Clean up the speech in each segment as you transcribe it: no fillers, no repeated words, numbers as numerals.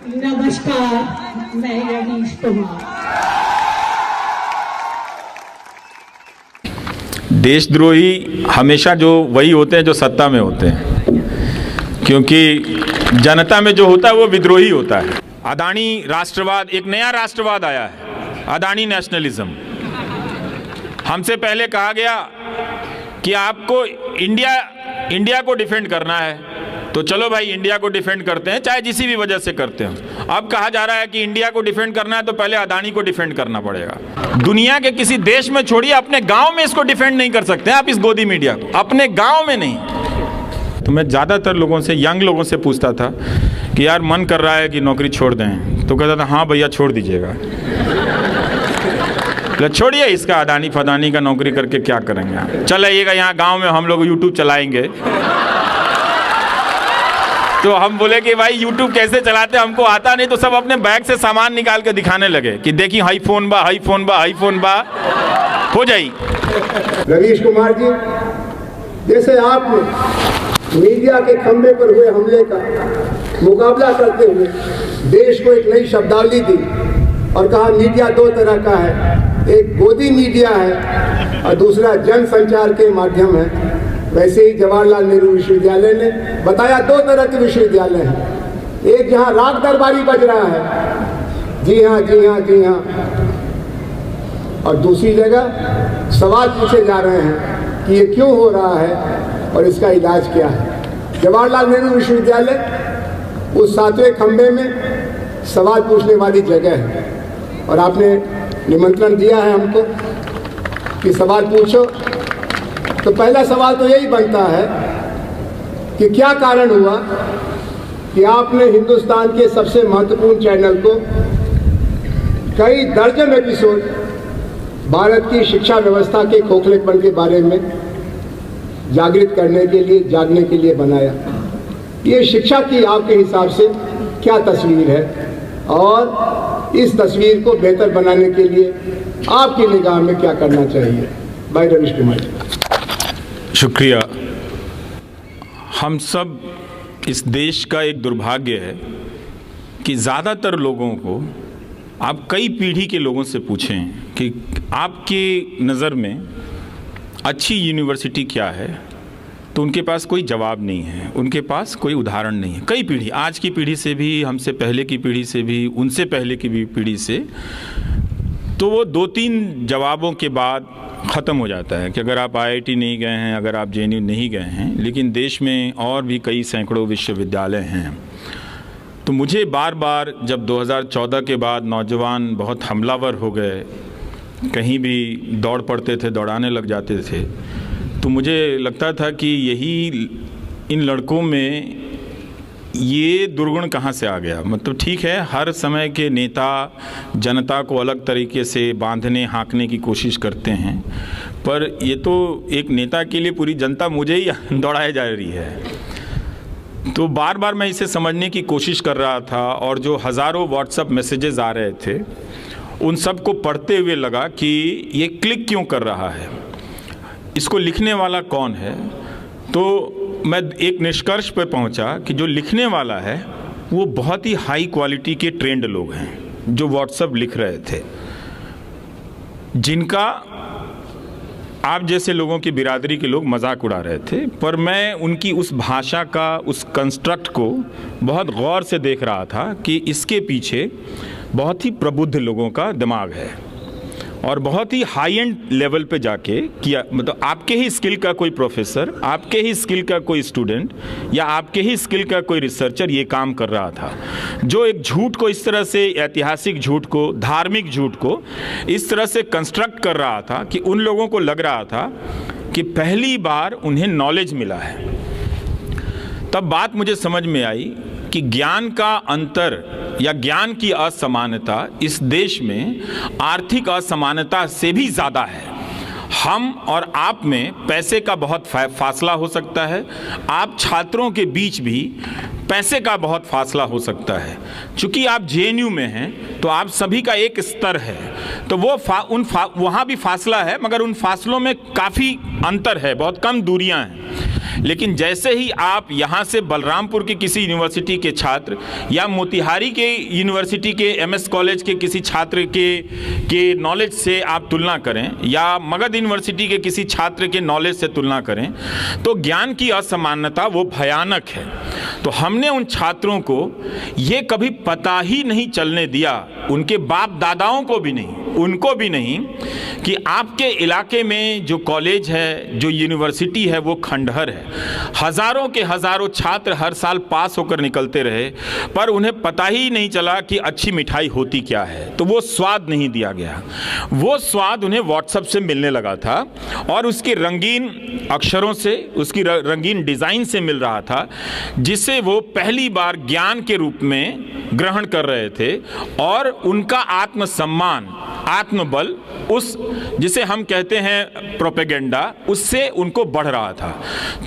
नमस्कार, मैं रवीश कुमार। देशद्रोही हमेशा जो वही होते हैं जो सत्ता में होते हैं, क्योंकि जनता में जो होता है वो विद्रोही होता है। अदानी राष्ट्रवाद, एक नया राष्ट्रवाद आया है, अदानी नेशनलिज्म। हमसे पहले कहा गया कि आपको इंडिया को डिफेंड करना है, तो चलो भाई इंडिया को डिफेंड करते हैं, चाहे जिसी भी वजह से करते हो। अब कहा जा रहा है कि इंडिया को डिफेंड करना है तो पहले अदानी को डिफेंड करना पड़ेगा। दुनिया के किसी देश में छोड़िए, अपने गांव में इसको डिफेंड नहीं कर सकते आप, इस गोदी मीडिया को, अपने गांव में नहीं। तो मैं ज़्यादातर लोगों से, यंग लोगों से पूछता था कि यार मन कर रहा है कि नौकरी छोड़ दें, तो कहता था हाँ भैया छोड़ दीजिएगा। छोड़िए इसका, अदानी फदानी का नौकरी करके क्या करेंगे, चल आइएगा यहाँ गाँव में हम लोग यूट्यूब चलाएंगे। तो हम बोले कि भाई यूट्यूब कैसे चलाते, हमको आता नहीं। तो सब अपने बैग से सामान निकाल के दिखाने लगे कि देखिए हाई फोन बा, हाई फोन बा, हाई फोन बा, हो जाई। रवीश कुमार जी, जैसे आपने मीडिया के खंभे पर हुए हमले का मुकाबला करते हुए देश को एक नई शब्दावली दी और कहा मीडिया दो तरह का है, एक गोदी मीडिया है और दूसरा जन संचार के माध्यम है, वैसे ही जवाहरलाल नेहरू विश्वविद्यालय ने बताया दो तरह के विश्वविद्यालय हैं। एक जहां राग दरबारी बज रहा है, जी हाँ जी हाँ जी हाँ, और दूसरी जगह सवाल पूछे जा रहे हैं कि ये क्यों हो रहा है और इसका इलाज क्या है। जवाहरलाल नेहरू विश्वविद्यालय उस 7वें खंबे में सवाल पूछने वाली जगह है और आपने निमंत्रण दिया है हमको कि सवाल पूछो। तो पहला सवाल तो यही बनता है कि क्या कारण हुआ कि आपने हिंदुस्तान के सबसे महत्वपूर्ण चैनल को कई दर्जन एपिसोड भारत की शिक्षा व्यवस्था के खोखलेपन के बारे में जागृत करने के लिए, जागने के लिए बनाया। ये शिक्षा की आपके हिसाब से क्या तस्वीर है और इस तस्वीर को बेहतर बनाने के लिए आपकी निगाह में क्या करना चाहिए? भाई रवीश कुमार जी। शुक्रिया। हम सब, इस देश का एक दुर्भाग्य है कि ज़्यादातर लोगों को आप कई पीढ़ी के लोगों से पूछें कि आपकी नज़र में अच्छी यूनिवर्सिटी क्या है, तो उनके पास कोई जवाब नहीं है, उनके पास कोई उदाहरण नहीं है। कई पीढ़ी, आज की पीढ़ी से भी, हमसे पहले की पीढ़ी से भी, उनसे पहले की भी पीढ़ी से, तो वो 2-3 जवाबों के बाद ख़त्म हो जाता है कि अगर आप IIT नहीं गए हैं, अगर आप JNU नहीं गए हैं, लेकिन देश में और भी कई सैकड़ों विश्वविद्यालय हैं। तो मुझे बार बार, जब 2014 के बाद नौजवान बहुत हमलावर हो गए, कहीं भी दौड़ पड़ते थे, दौड़ाने लग जाते थे, तो मुझे लगता था कि यही, इन लड़कों में ये दुर्गुण कहाँ से आ गया। मतलब ठीक है, हर समय के नेता जनता को अलग तरीके से बांधने, हाँकने की कोशिश करते हैं, पर ये तो एक नेता के लिए पूरी जनता मुझे ही दौड़ाए जा रही है। तो बार बार मैं इसे समझने की कोशिश कर रहा था और जो हज़ारों व्हाट्सएप मैसेजेस आ रहे थे, उन सब को पढ़ते हुए लगा कि ये क्लिक क्यों कर रहा है, इसको लिखने वाला कौन है। तो मैं एक निष्कर्ष पर पहुंचा कि जो लिखने वाला है वो बहुत ही हाई क्वालिटी के ट्रेंड लोग हैं जो व्हाट्सएप लिख रहे थे, जिनका आप जैसे लोगों की बिरादरी के लोग मजाक उड़ा रहे थे, पर मैं उनकी उस भाषा का, उस कंस्ट्रक्ट को बहुत गौर से देख रहा था कि इसके पीछे बहुत ही प्रबुद्ध लोगों का दिमाग है और बहुत ही हाई एंड लेवल पे जाके किया। मतलब आपके ही स्किल का कोई प्रोफेसर, आपके ही स्किल का कोई स्टूडेंट या आपके ही स्किल का कोई रिसर्चर ये काम कर रहा था, जो एक झूठ को इस तरह से, ऐतिहासिक झूठ को, धार्मिक झूठ को इस तरह से कंस्ट्रक्ट कर रहा था कि उन लोगों को लग रहा था कि पहली बार उन्हें नॉलेज मिला है। तब बात मुझे समझ में आई कि ज्ञान का अंतर या ज्ञान की असमानता इस देश में आर्थिक असमानता से भी ज़्यादा है। हम और आप में पैसे का बहुत फासला हो सकता है, आप छात्रों के बीच भी पैसे का बहुत फासला हो सकता है। चूँकि आप JNU में हैं तो आप सभी का एक स्तर है, तो वो वहाँ भी फासला है, मगर उन फासलों में काफ़ी अंतर है, बहुत कम दूरियाँ हैं। लेकिन जैसे ही आप यहाँ से बलरामपुर की किसी यूनिवर्सिटी के छात्र या मोतिहारी के यूनिवर्सिटी के एमएस कॉलेज के किसी छात्र के नॉलेज से आप तुलना करें या मगध यूनिवर्सिटी के किसी छात्र के नॉलेज से तुलना करें तो ज्ञान की असमानता वो भयानक है। तो हमने उन छात्रों को ये कभी पता ही नहीं चलने दिया, उनके बाप दादाओं को भी नहीं, उनको भी नहीं, कि आपके इलाके में जो कॉलेज है, जो यूनिवर्सिटी है, वो खंडहर है। हज़ारों के हज़ारों छात्र हर साल पास होकर निकलते रहे, पर उन्हें पता ही नहीं चला कि अच्छी मिठाई होती क्या है। तो वो स्वाद नहीं दिया गया। वो स्वाद उन्हें व्हाट्सएप से मिलने लगा था और उसके रंगीन अक्षरों से, उसकी रंगीन डिज़ाइन से मिल रहा था, जिसे वो पहली बार ज्ञान के रूप में ग्रहण कर रहे थे। और उनका आत्मसम्मान, आत्मबल, उस जिसे हम कहते हैं प्रोपेगेंडा, उससे उनको बढ़ रहा था।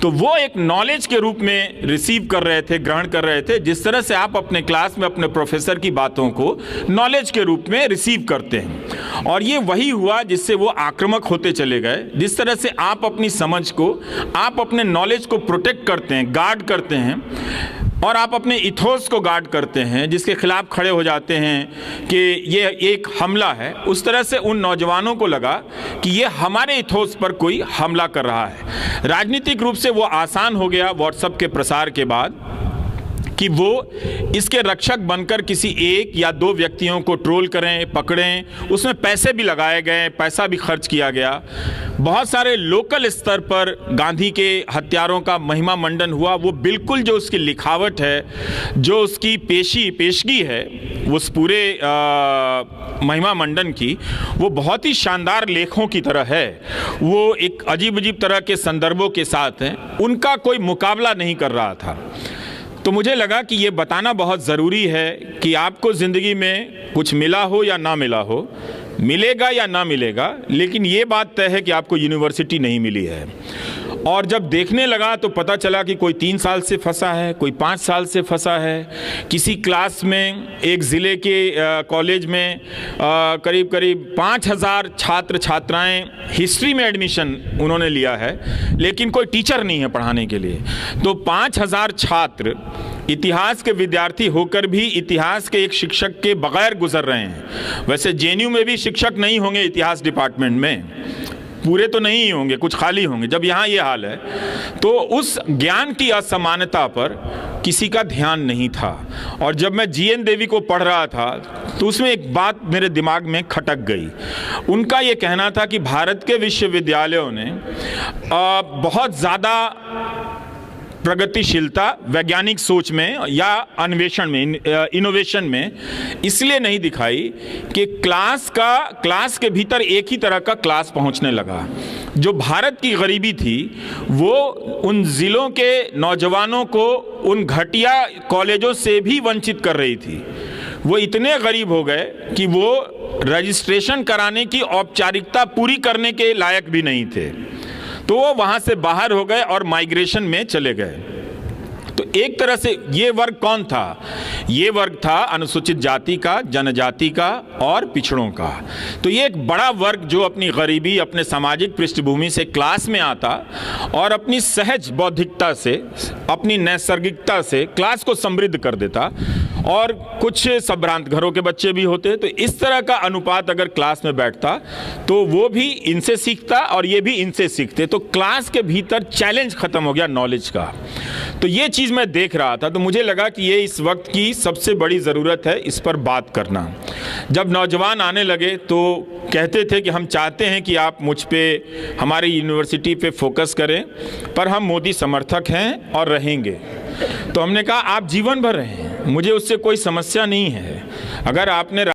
तो वो एक नॉलेज के रूप में रिसीव कर रहे थे, ग्रहण कर रहे थे, जिस तरह से आप अपने क्लास में अपने प्रोफेसर की बातों को नॉलेज के रूप में रिसीव करते हैं। और ये वही हुआ जिससे वो आक्रामक होते चले गए। जिस तरह से आप अपनी समझ को, आप अपने नॉलेज को प्रोटेक्ट करते हैं, गार्ड करते हैं, और आप अपने इथोस को गार्ड करते हैं, जिसके खिलाफ खड़े हो जाते हैं कि ये एक हमला है, उस तरह से उन नौजवानों को लगा कि ये हमारे इथोस पर कोई हमला कर रहा है। राजनीतिक रूप से वो आसान हो गया व्हाट्सएप के प्रसार के बाद कि वो इसके रक्षक बनकर किसी एक या दो व्यक्तियों को ट्रोल करें, पकड़ें। उसमें पैसे भी लगाए गए, पैसा भी खर्च किया गया। बहुत सारे लोकल स्तर पर गांधी के हत्यारों का महिमा मंडन हुआ। वो बिल्कुल जो उसकी लिखावट है, जो उसकी पेशगी है उस पूरे महिमा मंडन की, वो बहुत ही शानदार लेखों की तरह है। वो एक अजीब अजीब तरह के संदर्भों के साथ हैं, उनका कोई मुकाबला नहीं कर रहा था। तो मुझे लगा कि ये बताना बहुत ज़रूरी है कि आपको ज़िंदगी में कुछ मिला हो या ना मिला हो, मिलेगा या ना मिलेगा, लेकिन ये बात तय है कि आपको यूनिवर्सिटी नहीं मिली है। और जब देखने लगा तो पता चला कि कोई 3 साल से फंसा है, कोई 5 साल से फंसा है। किसी क्लास में एक ज़िले के कॉलेज में करीब करीब 5000 छात्र छात्राएं हिस्ट्री में एडमिशन उन्होंने लिया है, लेकिन कोई टीचर नहीं है पढ़ाने के लिए। तो 5000 छात्र इतिहास के विद्यार्थी होकर भी इतिहास के एक शिक्षक के बगैर गुजर रहे हैं। वैसे जेएनयू में भी शिक्षक नहीं होंगे इतिहास डिपार्टमेंट में, पूरे तो नहीं ही होंगे, कुछ खाली होंगे। जब यहाँ ये हाल है तो उस ज्ञान की असमानता पर किसी का ध्यान नहीं था। और जब मैं जीएन देवी को पढ़ रहा था तो उसमें एक बात मेरे दिमाग में खटक गई। उनका ये कहना था कि भारत के विश्वविद्यालयों ने बहुत ज़्यादा प्रगतिशीलता वैज्ञानिक सोच में या अन्वेषण में, इनोवेशन में इसलिए नहीं दिखाई कि क्लास के भीतर एक ही तरह का क्लास पहुंचने लगा। जो भारत की गरीबी थी वो उन ज़िलों के नौजवानों को उन घटिया कॉलेजों से भी वंचित कर रही थी। वो इतने गरीब हो गए कि वो रजिस्ट्रेशन कराने की औपचारिकता पूरी करने के लायक भी नहीं थे। तो वो वहाँ से बाहर हो गए और माइग्रेशन में चले गए। तो एक तरह से ये वर्ग कौन था? ये वर्ग था अनुसूचित जाति का, जनजाति का और पिछड़ों का। तो ये एक बड़ा वर्ग जो अपनी गरीबी, अपने सामाजिक पृष्ठभूमि से क्लास में आता और अपनी सहज बौद्धिकता से, अपनी नैसर्गिकता से क्लास को समृद्ध कर देता। और कुछ संभ्रांत घरों के बच्चे भी होते। तो इस तरह का अनुपात अगर क्लास में बैठता तो वो भी इनसे सीखता और ये भी इनसे सीखते। तो क्लास के भीतर चैलेंज खत्म हो गया नॉलेज का। तो ये चीज़ मैं देख रहा था, तो मुझे लगा कि ये इस वक्त की सबसे बड़ी ज़रूरत है इस पर बात करना। जब नौजवान आने लगे तो कहते थे कि हम चाहते हैं कि आप मुझ पे, हमारी यूनिवर्सिटी पे फोकस करें, पर हम मोदी समर्थक हैं और रहेंगे। तो हमने कहा आप जीवन भर रहें, मुझे उससे कोई समस्या नहीं है। अगर आपने